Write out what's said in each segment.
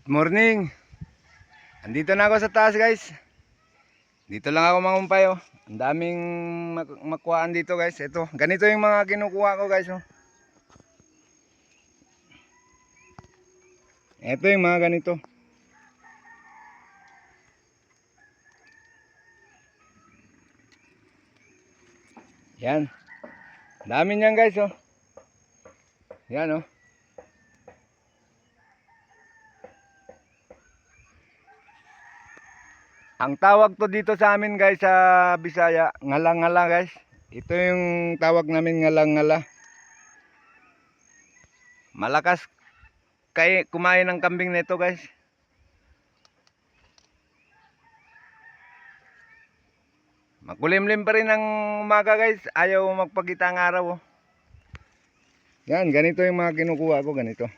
Morning. Andito na ako sa taas, guys. Dito lang ako mangumpay, oh. Ang daming makuhaan dito, guys. Ito, ganito yung mga kinukuha ko, guys, oh. Ito yung mga ganito. Yan. Dami niyan, guys, oh. Yan, oh. Ang tawag to dito sa amin, guys, sa Bisaya, ngalang-ngala, guys. Ito yung tawag namin, ngalang-ngala. Malakas kumain ng kambing nito, guys. Makulimlim pa rin ang umaga, guys. Ayaw magpakita ang araw, oh. Yan, ganito yung mga kinukuha ko, ganito.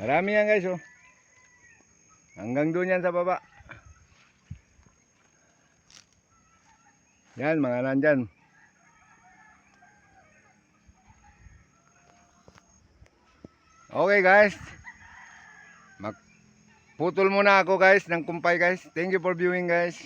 Marami yan, guys, oh. Hanggang doon yan sa baba. Yan, mga nandyan. Okay, guys. Magputol muna ako, guys, ng kumpay, guys. Thank you for viewing, guys.